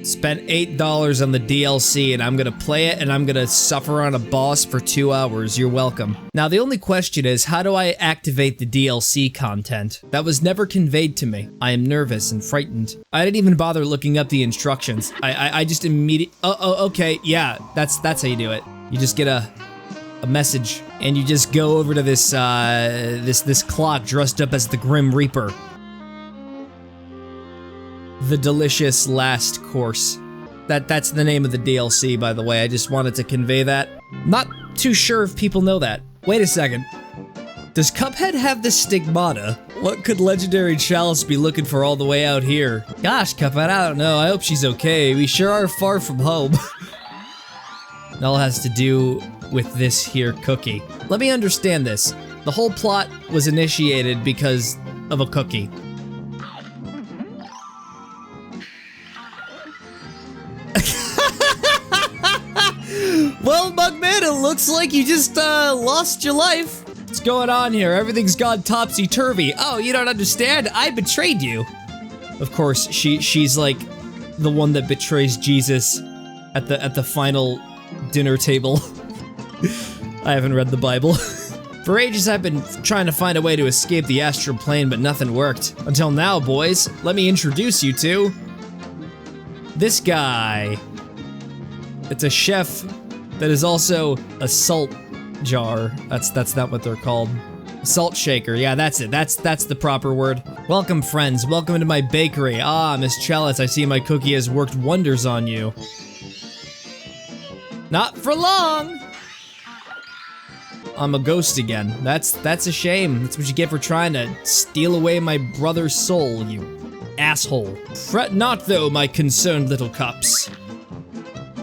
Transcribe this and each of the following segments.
Spent $8 on the DLC and I'm gonna play it and I'm gonna suffer on a boss for 2 hours. You're welcome. Now the only question is, how do I activate the DLC content? That was never conveyed to me. I am nervous and frightened. I didn't even bother looking up the instructions. I just immediately, okay, yeah, that's how you do it. You just get a message and you just go over to this this clock dressed up as the Grim Reaper. The delicious last course. That's the name of the DLC, by the way. I just wanted to convey that. Not too sure if people know that. Wait a second. Does Cuphead have the stigmata? What could Legendary Chalice be looking for all the way out here? Gosh, Cuphead, I don't know. I hope she's okay. We sure are far from home. It all has to do with this here cookie. Let me understand this. The whole plot was initiated because of a cookie. Well, Mugman, it looks like you just lost your life. What's going on here? Everything's gone topsy-turvy. Oh, you don't understand? I betrayed you. Of course, she's like the one that betrays Jesus at the final dinner table. I haven't read the Bible. For ages I've been trying to find a way to escape the astral plane, but nothing worked. Until now, boys. Let me introduce you to this guy. It's a chef that is also a salt jar. That's not what they're called. Salt shaker, yeah, that's it. That's the proper word. Welcome, friends. Welcome to my bakery. Ah, Miss Chalice, I see my cookie has worked wonders on you. Not for long! I'm a ghost again. That's a shame. That's what you get for trying to steal away my brother's soul, you asshole. Fret not though, my concerned little cups.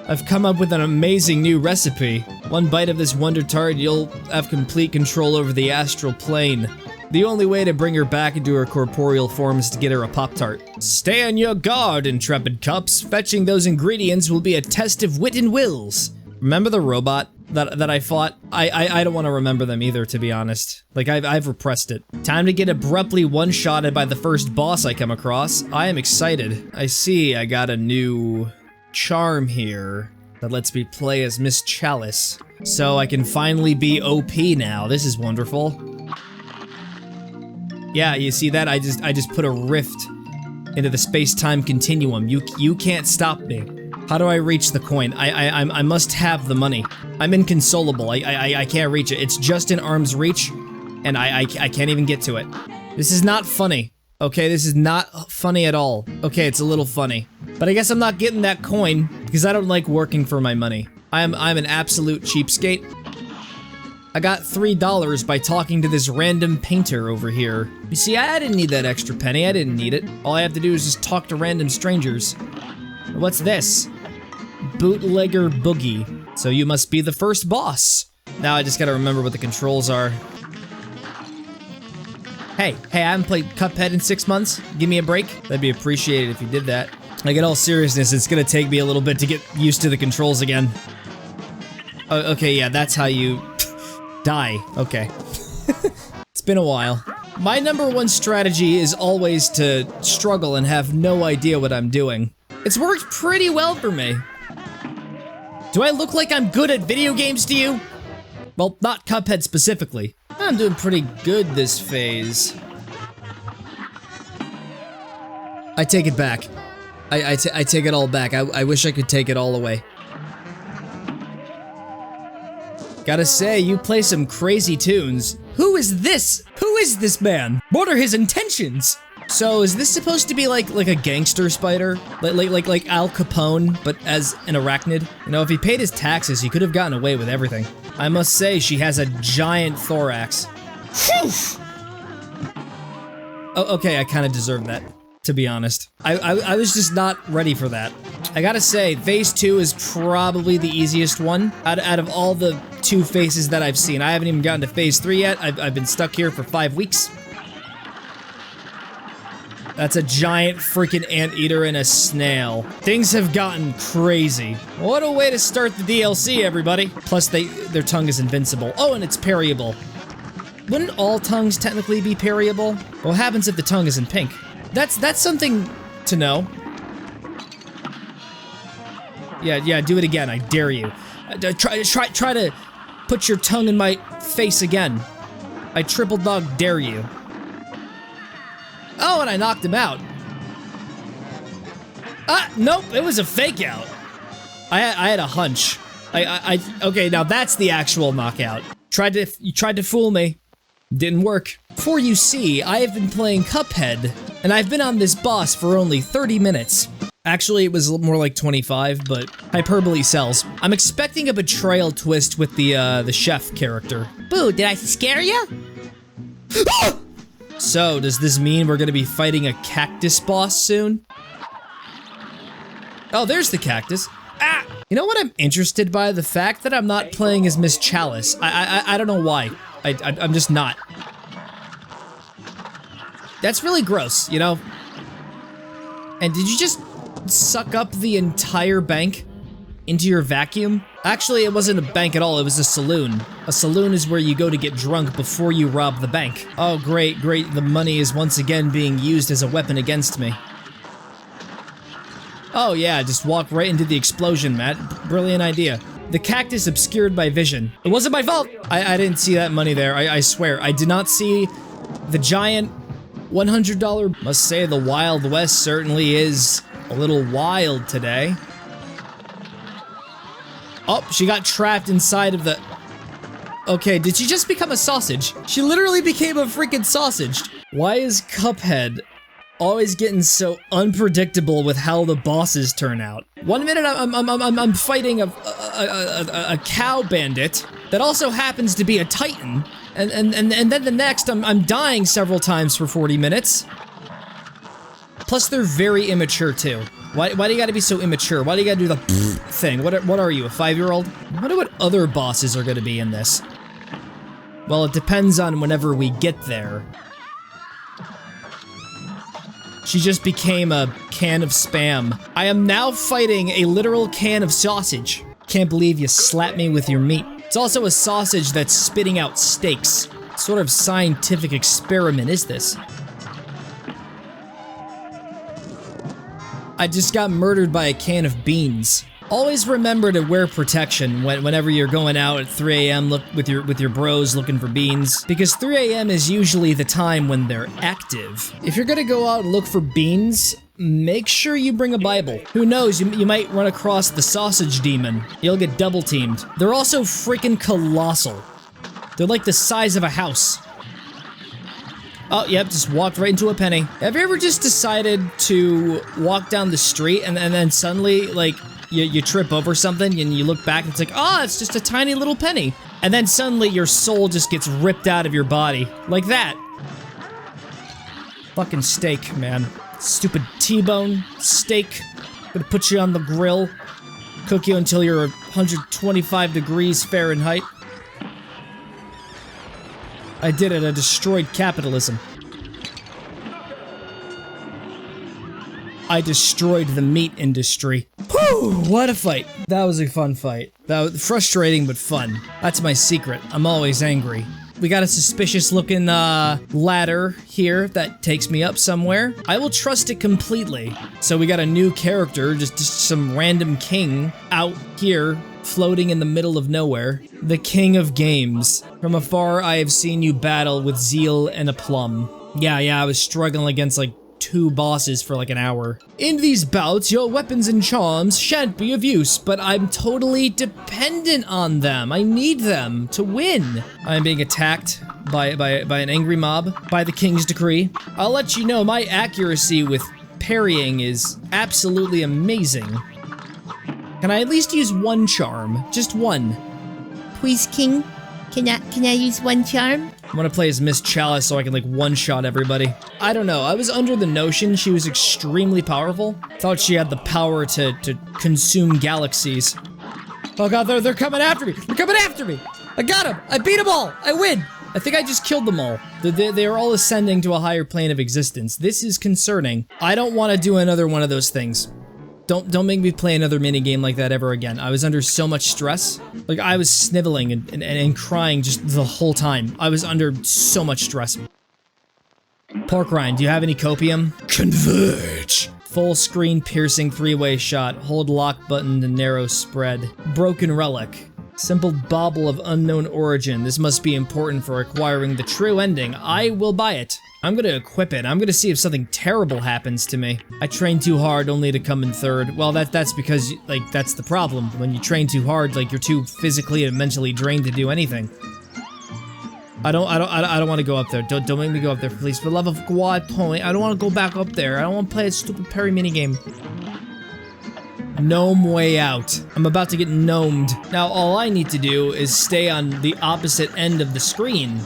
I've come up with an amazing new recipe. One bite of this Wonder Tart, you'll have complete control over the astral plane. The only way to bring her back into her corporeal form is to get her a Pop-Tart. Stay on your guard, intrepid cups. Fetching those ingredients will be a test of wit and wills. Remember the robot that I fought? I don't want to remember them either, to be honest. Like, I've repressed it. Time to get abruptly one-shotted by the first boss I come across. I am excited. I see I got a new charm here that lets me play as Miss Chalice. So I can finally be OP now. This is wonderful. Yeah, you see that? I just put a rift into the space-time continuum. You can't stop me. How do I reach the coin? I must have the money. I'm inconsolable. I can't reach it. It's just in arm's reach, and I can't even get to it. This is not funny. Okay, this is not funny at all. Okay, it's a little funny. But I guess I'm not getting that coin, because I don't like working for my money. I'm an absolute cheapskate. I got $3 by talking to this random painter over here. You see, I didn't need that extra penny. I didn't need it. All I have to do is just talk to random strangers. What's this? Bootlegger Boogie. So you must be the first boss. Now I just gotta remember what the controls are. Hey, I haven't played Cuphead in 6 months. Give me a break. That'd be appreciated if you did that. Like, in all seriousness, it's gonna take me a little bit to get used to the controls again. Oh, okay, yeah, that's how you die. Okay. It's been a while. My #1 strategy is always to struggle and have no idea what I'm doing. It's worked pretty well for me. Do I look like I'm good at video games to you? Well, not Cuphead specifically. I'm doing pretty good this phase. I take it back. I take it all back. I wish I could take it all away. Gotta say, you play some crazy tunes. Who is this? Who is this man? What are his intentions? So is this supposed to be like a gangster spider? Like Al Capone, but as an arachnid? You know, if he paid his taxes, he could have gotten away with everything. I must say, she has a giant thorax. Whew! Oh, okay, I kind of deserve that, to be honest. I was just not ready for that. I gotta say, phase 2 is probably the easiest one out of all the 2 phases that I've seen. I haven't even gotten to phase 3 yet. I've been stuck here for 5 weeks. That's a giant freaking anteater and a snail. Things have gotten crazy. What a way to start the DLC, everybody. Plus, their tongue is invincible. Oh, and it's parryable. Wouldn't all tongues technically be parryable? What happens if the tongue isn't pink? That's something to know. Yeah, do it again, I dare you. Try to put your tongue in my face again. I triple dog dare you. Oh, and I knocked him out. Nope, it was a fake out. I had a hunch. Okay, now that's the actual knockout. You tried to fool me. Didn't work. For you see, I have been playing Cuphead, and I've been on this boss for only 30 minutes. Actually, it was more like 25, but hyperbole sells. I'm expecting a betrayal twist with the chef character. Boo, did I scare you? So, does this mean we're gonna be fighting a cactus boss soon? Oh, there's the cactus. Ah! You know what I'm interested by? The fact that I'm not playing as Miss Chalice. I don't know why. I'm just not. That's really gross, you know? And did you just suck up the entire bank into your vacuum? Actually, it wasn't a bank at all, it was a saloon. A saloon is where you go to get drunk before you rob the bank. Oh, great, the money is once again being used as a weapon against me. Oh yeah, just walk right into the explosion, Matt. Brilliant idea. The cactus obscured my vision. It wasn't my fault! I didn't see that money there, I swear. I did not see the giant $100. Must say the Wild West certainly is a little wild today. Oh, she got trapped inside of the... Okay, did she just become a sausage? She literally became a freaking sausage. Why is Cuphead always getting so unpredictable with how the bosses turn out? One minute I'm fighting a cow bandit that also happens to be a titan, and then the next I'm dying several times for 40 minutes. Plus they're very immature too. Why do you gotta be so immature? Why do you gotta do the thing? What are you, a 5-year-old? I wonder what other bosses are gonna be in this. Well, it depends on whenever we get there. She just became a can of Spam. I am now fighting a literal can of sausage. Can't believe you slapped me with your meat. It's also a sausage that's spitting out steaks. What sort of scientific experiment is this? I just got murdered by a can of beans. Always remember to wear protection whenever you're going out at 3 a.m. with your bros looking for beans, because 3 a.m. is usually the time when they're active. If you're gonna go out and look for beans, make sure you bring a Bible. Who knows, you might run across the sausage demon. You'll get double teamed. They're also freaking colossal. They're like the size of a house. Oh, yep, just walked right into a penny. Have you ever just decided to walk down the street and then suddenly, like, you trip over something and you look back and it's like, oh, it's just a tiny little penny. And then suddenly your soul just gets ripped out of your body. Like that. Fucking steak, man. Stupid T-bone steak. Gonna put you on the grill. Cook you until you're 125 degrees Fahrenheit. I did it, I destroyed capitalism. I destroyed the meat industry. Whew, what a fight. That was a fun fight. That was frustrating but fun. That's my secret. I'm always angry. We got a suspicious looking ladder here that takes me up somewhere. I will trust it completely. So we got a new character, just some random king out here floating in the middle of nowhere. The king of games. From afar, I have seen you battle with zeal and aplomb. Yeah, I was struggling against like 2 bosses for like an hour. In these bouts, your weapons and charms shan't be of use, but I'm totally dependent on them. I need them to win. I'm being attacked by an angry mob, by the king's decree. I'll let you know my accuracy with parrying is absolutely amazing. Can I at least use 1 charm? Just 1. Please, King, can I use 1 charm? I want to play as Miss Chalice so I can like one-shot everybody. I don't know, I was under the notion she was extremely powerful. Thought she had the power to consume galaxies. Oh god, they're coming after me! They're coming after me! I got them! I beat them all! I win! I think I just killed them all. They're all ascending to a higher plane of existence. This is concerning. I don't want to do another one of those things. Don't make me play another minigame like that ever again. I was under so much stress. Like, I was sniveling and crying just the whole time. I was under so much stress. Pork rind, do you have any copium? Converge! Full screen piercing 3-way shot. Hold lock button to narrow spread. Broken relic. Simple bauble of unknown origin. This must be important for acquiring the true ending. I will buy it. I'm gonna equip it. I'm gonna see if something terrible happens to me. I trained too hard only to come in third. Well, that's because, like, that's the problem. When you train too hard, like, you're too physically and mentally drained to do anything. I don't want to go up there. Don't make me go up there, please. For the love of God, Tony, I don't want to go back up there. I don't want to play a stupid parry minigame. Gnome way out. I'm about to get gnomed. Now, all I need to do is stay on the opposite end of the screen,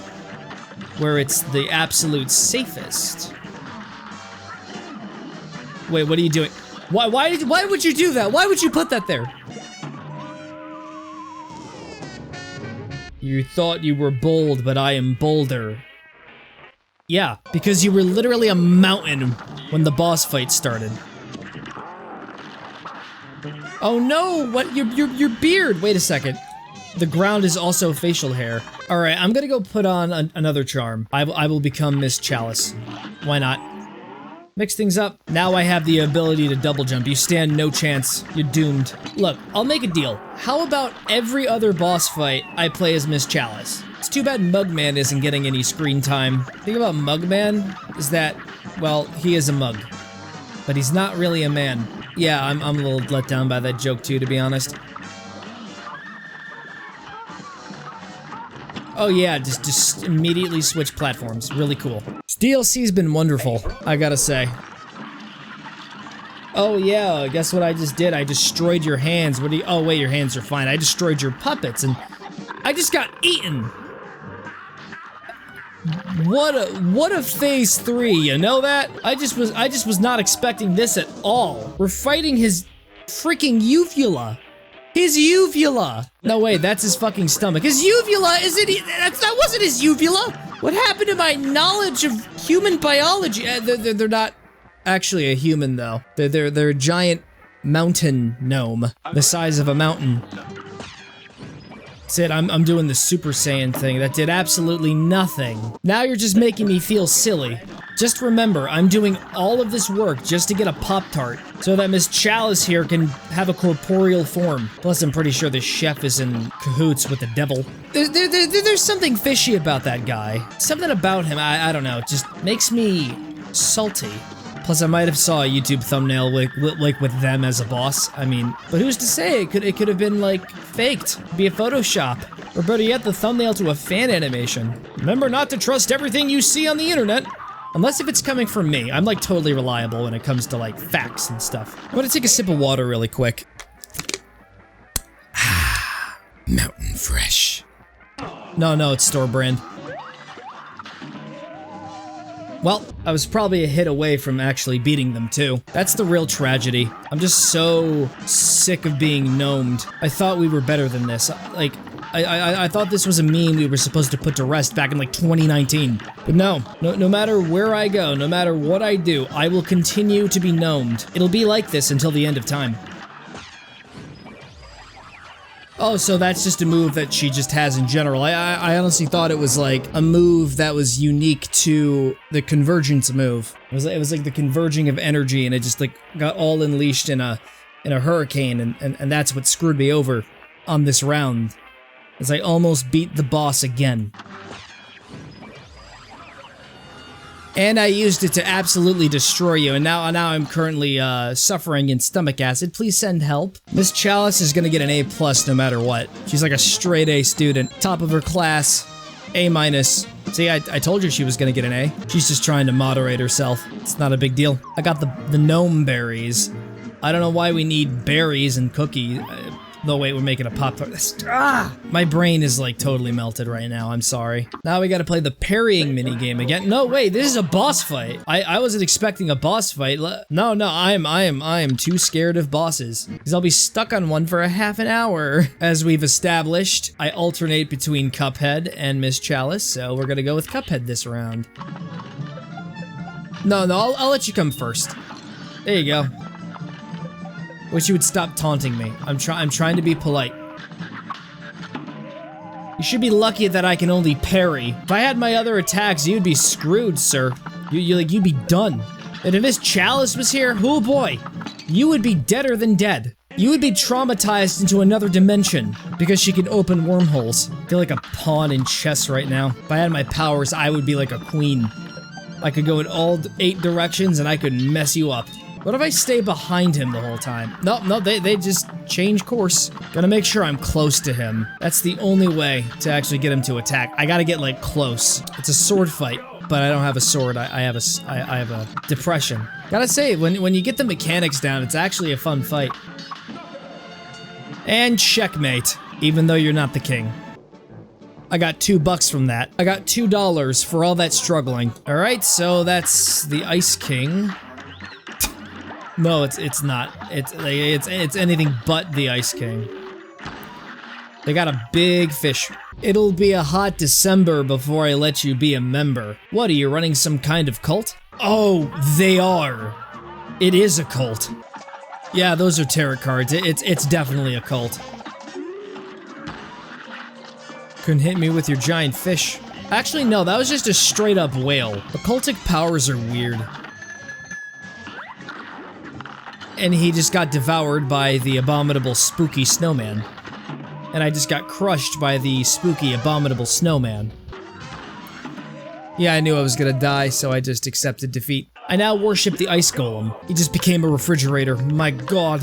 where it's the absolute safest. Wait, what are you doing? Why would you do that? Why would you put that there? You thought you were bold, but I am bolder. Yeah, because you were literally a mountain when the boss fight started. Oh no, what, your beard, wait a second. The ground is also facial hair. All right, I'm gonna go put on another charm. I will become Miss Chalice. Why not? Mix things up. Now I have the ability to double jump. You stand no chance. You're doomed. Look, I'll make a deal. How about every other boss fight I play as Miss Chalice? It's too bad Mugman isn't getting any screen time. The thing about Mugman is that, well, he is a mug. But he's not really a man. Yeah, I'm a little let down by that joke too, to be honest. Oh yeah, just immediately switch platforms. Really cool. This DLC's been wonderful, I gotta say. Oh yeah, guess what I just did? I destroyed your hands. What do you— oh wait, your hands are fine. I destroyed your puppets and I just got eaten. What a phase 3, you know that? I just was not expecting this at all. We're fighting his freaking uvula. His uvula! No wait, that's his fucking stomach. His uvula isn't— that wasn't his uvula! What happened to my knowledge of human biology? They're not actually a human though. They're a giant mountain gnome, the size of a mountain. That's it, I'm doing the Super Saiyan thing that did absolutely nothing. Now you're just making me feel silly. Just remember, I'm doing all of this work just to get a Pop-Tart, so that Miss Chalice here can have a corporeal form. Plus, I'm pretty sure the chef is in cahoots with the devil. There's something fishy about that guy. Something about him, I don't know, just makes me salty. Plus, I might have saw a YouTube thumbnail with them as a boss. I mean, but who's to say? It could have been like faked, be a Photoshop, or better yet, the thumbnail to a fan animation. Remember not to trust everything you see on the internet. Unless if it's coming from me. I'm like totally reliable when it comes to like facts and stuff. I'm gonna take a sip of water really quick. Ah, mountain fresh. No, it's store brand. Well, I was probably a hit away from actually beating them too. That's the real tragedy. I'm just so sick of being gnomed. I thought we were better than this. Like, I thought this was a meme we were supposed to put to rest back in like 2019. But no matter where I go, no matter what I do, I will continue to be gnomed. It'll be like this until the end of time. Oh, so that's just a move that she just has in general. I honestly thought it was like a move that was unique to the convergence move. It was like the converging of energy and it just like got all unleashed in a hurricane and that's what screwed me over on this round. As I almost beat the boss again. And I used it to absolutely destroy you, and now I'm currently suffering in stomach acid. Please send help. Miss Chalice is gonna get an A+ no matter what. She's like a straight A student. Top of her class, A-. See, I told you she was gonna get an A. She's just trying to moderate herself. It's not a big deal. I got the gnome berries. I don't know why we need berries and cookies. No, wait, we're making a Pop-Tart. My brain is like totally melted right now, I'm sorry. Now we gotta play the parrying minigame again. No, wait, this is a boss fight. I wasn't expecting a boss fight. No, I am too scared of bosses. Because I'll be stuck on one for a half an hour. As we've established, I alternate between Cuphead and Miss Chalice, so we're gonna go with Cuphead this round. No, I'll let you come first. There you go. Wish you would stop taunting me. I'm trying to be polite. You should be lucky that I can only parry. If I had my other attacks, you'd be screwed, sir. You'd be done. And if this chalice was here, oh boy, you would be deader than dead. You would be traumatized into another dimension because she can open wormholes. I feel like a pawn in chess right now. If I had my powers, I would be like a queen. I could go in all 8 directions and I could mess you up. What if I stay behind him the whole time? No, they just change course. Gotta make sure I'm close to him. That's the only way to actually get him to attack. I gotta get like close. It's a sword fight, but I don't have a sword. I have a depression. Gotta say, when you get the mechanics down, it's actually a fun fight. And checkmate, even though you're not the king. I got $2 from that. I got $2 for all that struggling. All right, so that's the Ice King. No, it's not. It's anything but the Ice King. They got a big fish. It'll be a hot December before I let you be a member. What, are you running some kind of cult? Oh, they are. It is a cult. Yeah, those are tarot cards. It's definitely a cult. Couldn't hit me with your giant fish. Actually, no, that was just a straight up whale. Occultic powers are weird. And he just got devoured by the abominable spooky snowman. And I just got crushed by the spooky abominable snowman. Yeah, I knew I was gonna die, so I just accepted defeat. I now worship the ice golem. He just became a refrigerator. My god.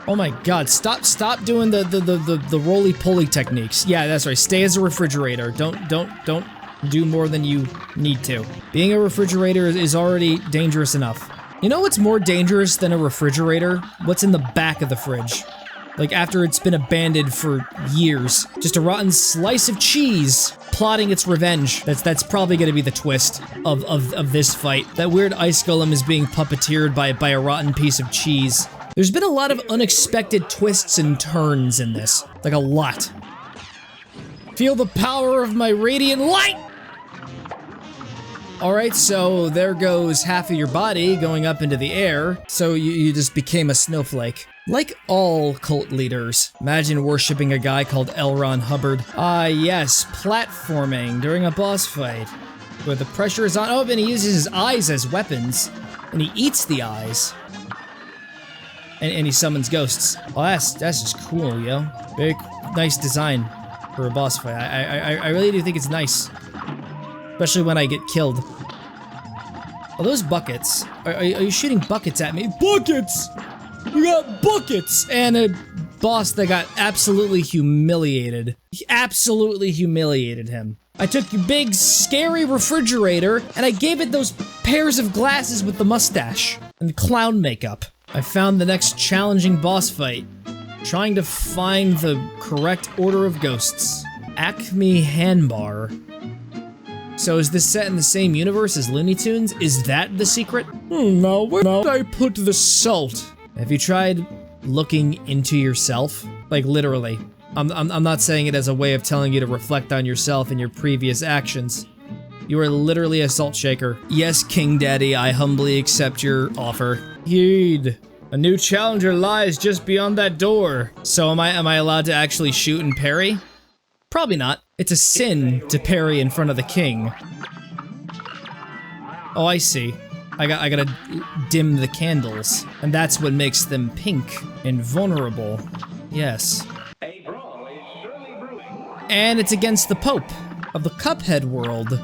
Oh my god, stop doing the roly-poly techniques. Yeah, that's right, stay as a refrigerator. Don't do more than you need to. Being a refrigerator is already dangerous enough. You know what's more dangerous than a refrigerator? What's in the back of the fridge. Like after it's been abandoned for years. Just a rotten slice of cheese plotting its revenge. That's probably gonna be the twist of this fight. That weird ice golem is being puppeteered by a rotten piece of cheese. There's been a lot of unexpected twists and turns in this. Like a lot. Feel the power of my radiant light! Alright, so there goes half of your body going up into the air, so you just became a snowflake. Like all cult leaders, imagine worshipping a guy called L. Ron Hubbard. Ah yes, platforming during a boss fight, where the pressure is on. Oh, and he uses his eyes as weapons, and he eats the eyes. And he summons ghosts. Well, that's just cool, yo. Very nice design for a boss fight. I really do think it's nice. Especially when I get killed. Are those buckets? Are you shooting buckets at me? Buckets! You got buckets! And a boss that got absolutely humiliated. He absolutely humiliated him. I took your big, scary refrigerator, and I gave it those pairs of glasses with the mustache and the clown makeup. I found the next challenging boss fight. Trying to find the correct order of ghosts. Acme Handbar. So is this set in the same universe as Looney Tunes? Is that the secret? No, where did I put the salt? Have you tried looking into yourself? Like literally. I'm not saying it as a way of telling you to reflect on yourself and your previous actions. You are literally a salt shaker. Yes, King Daddy, I humbly accept your offer. Heed. A new challenger lies just beyond that door. So am I allowed to actually shoot and parry? Probably not. It's a sin to parry in front of the king. Oh, I see. I gotta dim the candles. And that's what makes them pink and vulnerable. Yes. And it's against the Pope of the Cuphead world.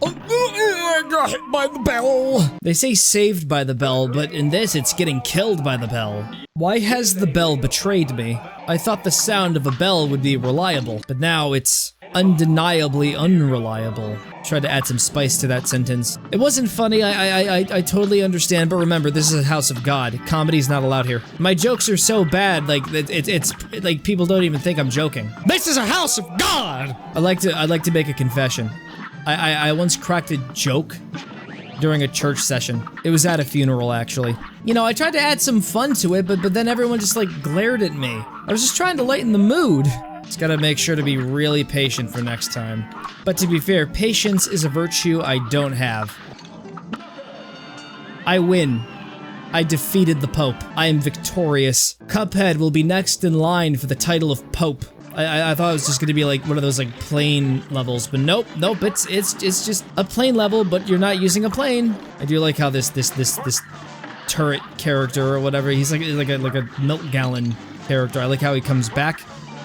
I got hit by the bell. They say saved by the bell, but in this it's getting killed by the bell. Why has the bell betrayed me? I thought the sound of a bell would be reliable, but now it's undeniably unreliable. Tried to add some spice to that sentence. It wasn't funny, I totally understand, but remember, this is a house of God. Comedy's not allowed here. My jokes are so bad, like, it's like people don't even think I'm joking. This is a house of God! I'd like to make a confession. I once cracked a joke during a church session. It was at a funeral, actually. You know, I tried to add some fun to it, but then everyone just, like, glared at me. I was just trying to lighten the mood. Just gotta make sure to be really patient for next time. But to be fair, patience is a virtue I don't have. I win. I defeated the Pope. I am victorious. Cuphead will be next in line for the title of Pope. I thought it was just gonna be like one of those like plane levels, but nope, it's just a plane level, but you're not using a plane. I do like how this turret character or whatever, he's like a milk gallon character. I like how he comes back.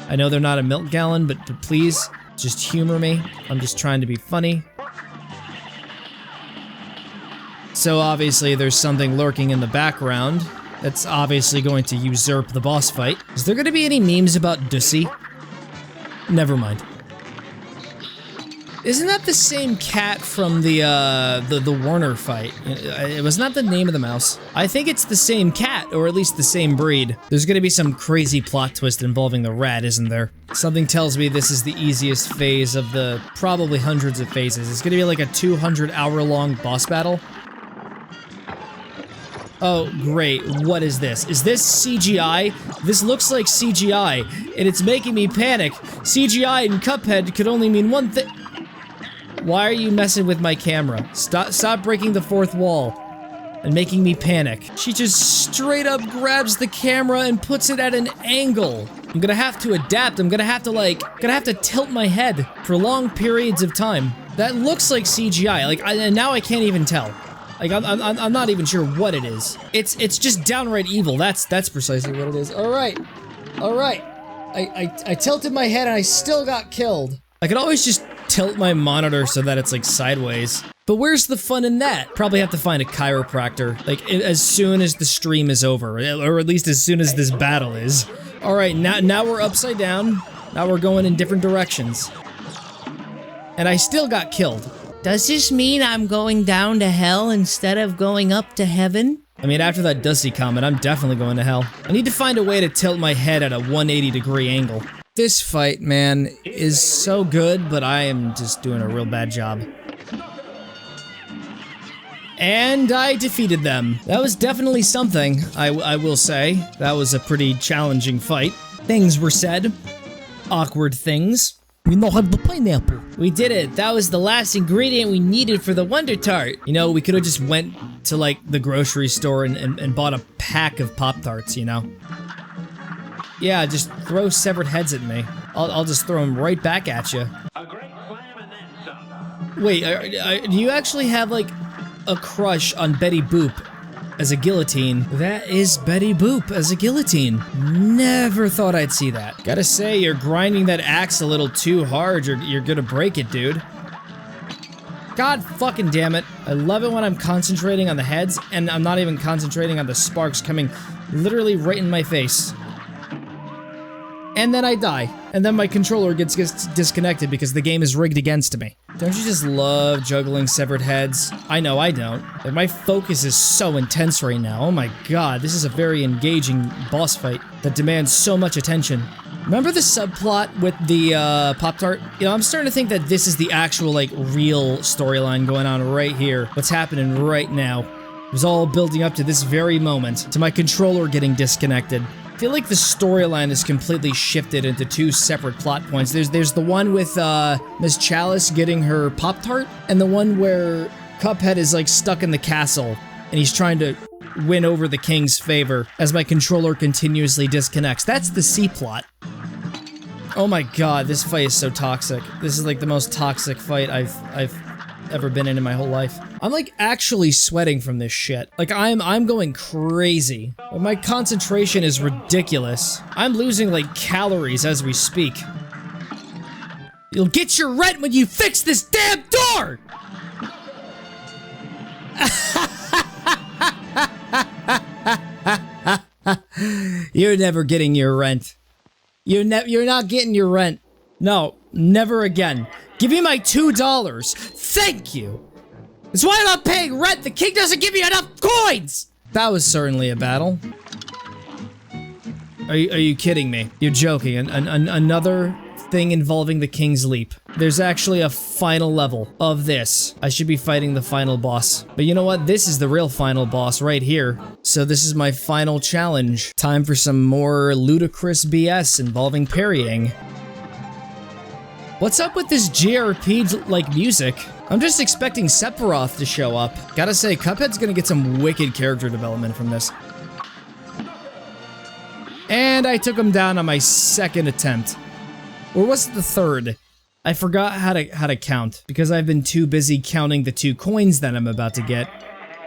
I know they're not a milk gallon, but please just humor me. I'm just trying to be funny. So obviously there's something lurking in the background that's obviously going to usurp the boss fight. Is there gonna be any memes about Dussy? Never mind. Isn't that the same cat from the Warner fight? It was not the name of the mouse. I think it's the same cat, or at least the same breed. There's gonna be some crazy plot twist involving the rat, isn't there? Something tells me this is the easiest phase of the probably hundreds of phases. It's gonna be like a 200-hour-long boss battle. Oh, great. What is this? Is this CGI? This looks like CGI, and it's making me panic. CGI and Cuphead could only mean one thing. Why are you messing with my camera? Stop breaking the fourth wall and making me panic. She just straight up grabs the camera and puts it at an angle. I'm gonna have to adapt. I'm gonna have to tilt my head for long periods of time. That looks like CGI. And now I can't even tell. Like, I'm not even sure what it is. It's just downright evil. That's precisely what it is. Alright. I tilted my head and I still got killed. I could always just tilt my monitor so that it's like sideways. But where's the fun in that? Probably have to find a chiropractor, like as soon as the stream is over, or at least as soon as this battle is. Alright, now we're upside down. Now we're going in different directions. And I still got killed. Does this mean I'm going down to hell instead of going up to heaven? I mean, after that Dussy comment, I'm definitely going to hell. I need to find a way to tilt my head at a 180-degree angle. This fight, man, is so good, but I am just doing a real bad job. And I defeated them. That was definitely something, I will say. That was a pretty challenging fight. Things were said. Awkward things. We now have the pineapple. We did it. That was the last ingredient we needed for the Wonder Tart. You know, we could have just went to, like, the grocery store and bought a pack of Pop-Tarts, you know? Yeah, just throw severed heads at me. I'll just throw them right back at you. A great slam and then some. Wait, do you actually have, like, a crush on Betty Boop as a guillotine? That is Betty Boop as a guillotine. Never thought I'd see that. Gotta say, you're grinding that axe a little too hard. You're gonna break it, dude. God fucking damn it. I love it when I'm concentrating on the heads, and I'm not even concentrating on the sparks coming literally right in my face. And then I die. And then my controller gets disconnected because the game is rigged against me. Don't you just love juggling severed heads? I know I don't. Like, my focus is so intense right now. Oh my god, this is a very engaging boss fight that demands so much attention. Remember the subplot with the Pop-Tart? You know, I'm starting to think that this is the actual, like, real storyline going on right here. What's happening right now. It was all building up to this very moment, to my controller getting disconnected. I feel like the storyline is completely shifted into two separate plot points. There's the one with Miss Chalice getting her Pop-Tart, and the one where Cuphead is like stuck in the castle, and he's trying to win over the king's favor as my controller continuously disconnects. That's the C plot. Oh my god, this fight is so toxic. This is like the most toxic fight I've ever been in my whole life. I'm like actually sweating from this shit. Like I'm going crazy. My concentration is ridiculous. I'm losing like calories as we speak. You'll get your rent when you fix this damn door! You're never getting your rent. You're not getting your rent. No, never again. Give me my $2. Thank you. That's why I'm not paying rent. The king doesn't give me enough coins. That was certainly a battle. Are you kidding me? You're joking. Another thing involving the King's Leap. There's actually a final level of this. I should be fighting the final boss. But you know what? This is the real final boss right here. So this is my final challenge. Time for some more ludicrous BS involving parrying. What's up with this GRP-like music? I'm just expecting Sephiroth to show up. Gotta say, Cuphead's gonna get some wicked character development from this. And I took him down on my second attempt. Or was it the third? I forgot how to count because I've been too busy counting the 2 coins that I'm about to get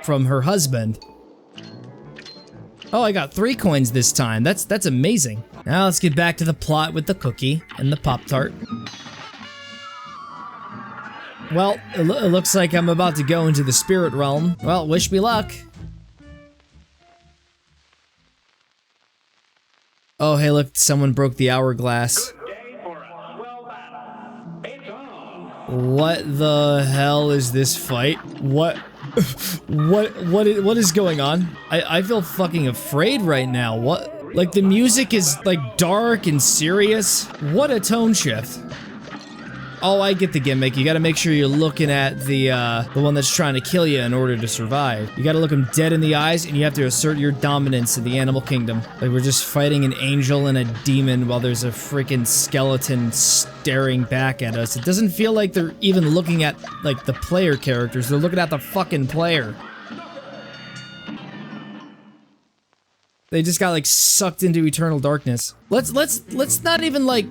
from her husband. Oh, I got 3 coins this time. That's amazing. Now let's get back to the plot with the cookie and the Pop-Tart. Well, it looks like I'm about to go into the spirit realm. Well, wish me luck. Oh, hey, look, someone broke the hourglass. Day for a swell battle. It's on. What the hell is this fight? What is going on? I feel fucking afraid right now. What? Like, the music is, like, dark and serious? What a tone shift. Oh, I get the gimmick. You gotta make sure you're looking at the one that's trying to kill you in order to survive. You gotta look him dead in the eyes, and you have to assert your dominance in the animal kingdom. Like, we're just fighting an angel and a demon while there's a freaking skeleton staring back at us. It doesn't feel like they're even looking at, like, the player characters. They're looking at the fucking player. They just got, like, sucked into eternal darkness. Let's not even, like,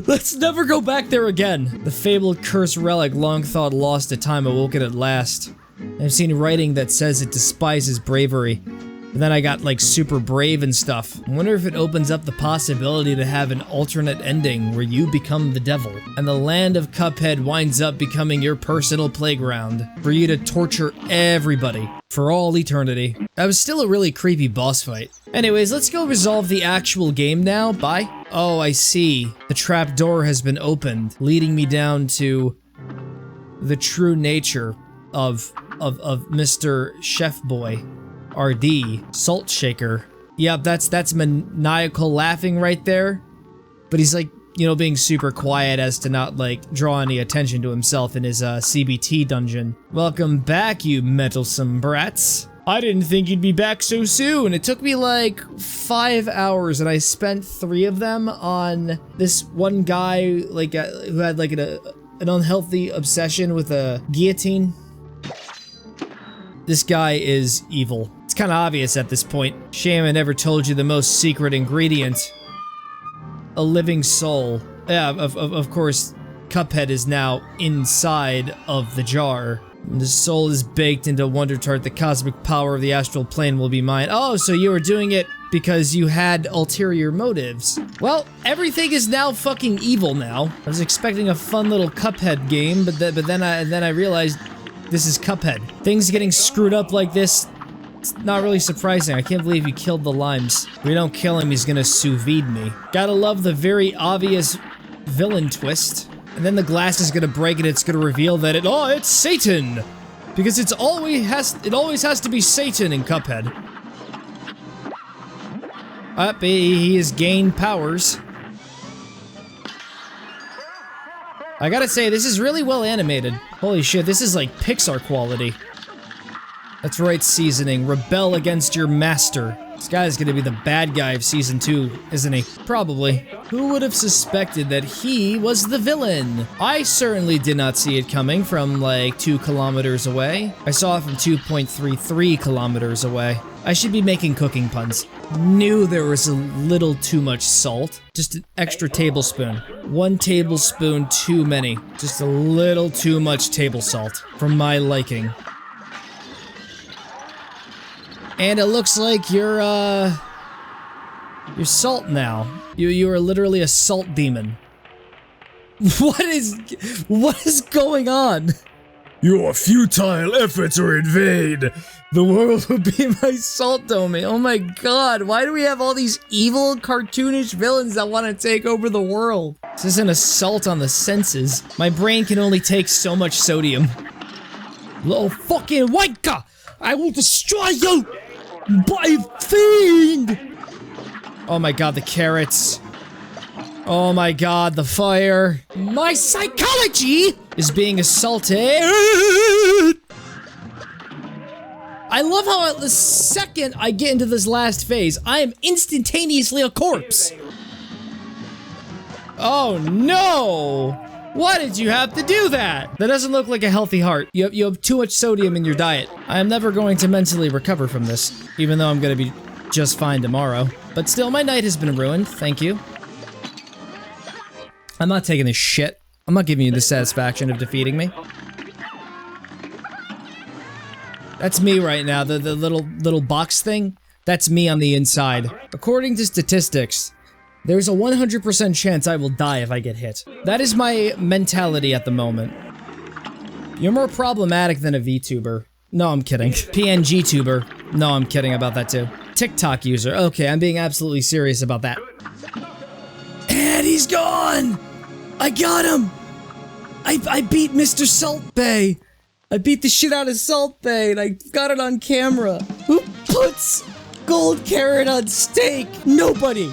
let's never go back there again. The fabled cursed relic, long thought lost to time, awoken at last. I've seen writing that says it despises bravery. But then I got, like, super brave and stuff. I wonder if it opens up the possibility to have an alternate ending where you become the devil, and the land of Cuphead winds up becoming your personal playground for you to torture everybody for all eternity. That was still a really creepy boss fight. Anyways, let's go resolve the actual game now. Bye. Oh, I see. The trap door has been opened, leading me down to the true nature of Mr. Chef Boy. RD, Salt Shaker. Yep, that's maniacal laughing right there. But he's like, you know, being super quiet as to not, like, draw any attention to himself in his CBT dungeon. Welcome back, you meddlesome brats. I didn't think you'd be back so soon. It took me like 5 hours, and I spent 3 of them on this one guy, like, who had like an unhealthy obsession with a guillotine. This guy is evil. It's kind of obvious at this point. Shame I never told you the most secret ingredient. A living soul. Yeah, of course, Cuphead is now inside of the jar. The soul is baked into Wonder Tart. The cosmic power of the astral plane will be mine. Oh, so you were doing it because you had ulterior motives. Well, everything is now fucking evil now. I was expecting a fun little Cuphead game, but then I realized this is Cuphead. Things getting screwed up like this, it's not really surprising. I can't believe you killed the limes. If we don't kill him, he's gonna sous vide me. Gotta love the very obvious villain twist. And then the glass is gonna break and it's gonna reveal that it's Satan! Because it always has to be Satan in Cuphead. He has gained powers. I gotta say, this is really well animated. Holy shit, this is like Pixar quality. That's right, Seasoning. Rebel against your master. This guy's gonna be the bad guy of Season 2, isn't he? Probably. Who would have suspected that he was the villain? I certainly did not see it coming from like 2 kilometers away. I saw it from 2.33 kilometers away. I should be making cooking puns. Knew there was a little too much salt. Just an extra tablespoon. 1 tablespoon too many. Just a little too much table salt for my liking. And it looks like you're salt now. You are literally a salt demon. What is going on? Your futile efforts are in vain. The world will be my salt domain. Oh my god, why do we have all these evil, cartoonish villains that want to take over the world? This is an assault on the senses. My brain can only take so much sodium. Little fucking wanker! I will destroy you! By fiend! Oh my god, the carrots. Oh my god, the fire. My psychology is being assaulted. I love how at the second I get into this last phase, I am instantaneously a corpse. Oh no! Why did you have to do that? That doesn't look like a healthy heart. You have too much sodium in your diet. I am never going to mentally recover from this, even though I'm gonna be just fine tomorrow. But still, my night has been ruined, thank you. I'm not taking this shit. I'm not giving you the satisfaction of defeating me. That's me right now, the little box thing. That's me on the inside. According to statistics, there's a 100% chance I will die if I get hit. That is my mentality at the moment. You're more problematic than a VTuber. No, I'm kidding. PNG tuber. No, I'm kidding about that too. TikTok user. Okay, I'm being absolutely serious about that. And he's gone! I got him! I beat Mr. Salt Bay! I beat the shit out of Salt Bay and I got it on camera. Who puts gold carrot on steak? Nobody!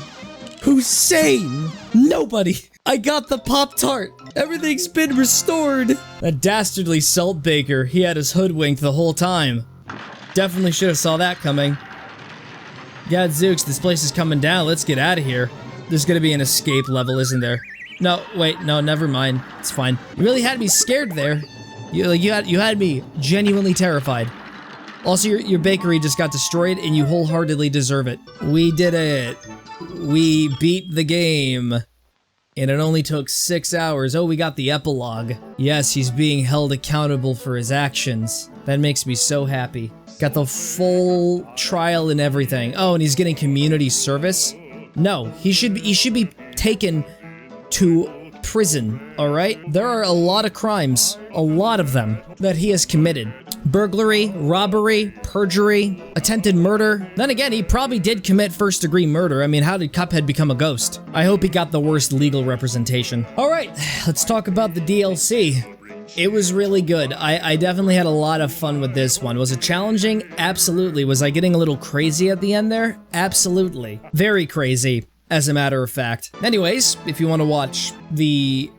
Who's sane? Nobody! I got the Pop-Tart! Everything's been restored! That dastardly Salt Baker, he had us hoodwinked the whole time. Definitely should have saw that coming. Gadzooks, this place is coming down, let's get out of here. There's gonna be an escape level, isn't there? No, wait, no, never mind. It's fine. You really had me scared there. You had me genuinely terrified. Also, your bakery just got destroyed and you wholeheartedly deserve it. We did it. We beat the game. And it only took 6 hours. Oh, we got the epilogue. Yes, he's being held accountable for his actions. That makes me so happy. Got the full trial and everything. Oh, and he's getting community service? No, he should be taken to prison, alright? There are a lot of crimes, a lot of them, that he has committed. Burglary, robbery, perjury, attempted murder. Then again, he probably did commit first-degree murder. I mean, how did Cuphead become a ghost? I hope he got the worst legal representation. Alright, let's talk about the DLC. It was really good. I definitely had a lot of fun with this one. Was it challenging? Absolutely. Was I getting a little crazy at the end there? Absolutely. Very crazy, as a matter of fact. Anyways, if you want to watch the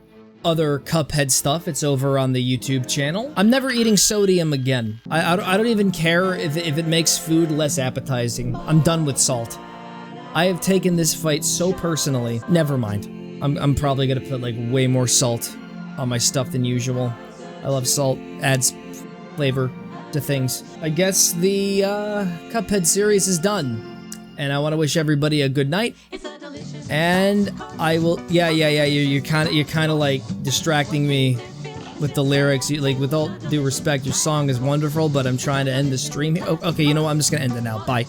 other Cuphead stuff, it's over on the YouTube channel. I'm never eating sodium again. I don't even care if it makes food less appetizing. I'm done with salt. I have taken this fight so personally. Never mind. I'm probably gonna put like way more salt on my stuff than usual. I love salt. Adds flavor to things. I guess the Cuphead series is done. And I want to wish everybody a good night. And I will, yeah, you're kind of like distracting me with the lyrics. Like, with all due respect, your song is wonderful, but I'm trying to end the stream here. Oh, okay, you know what? I'm just gonna end it now. Bye.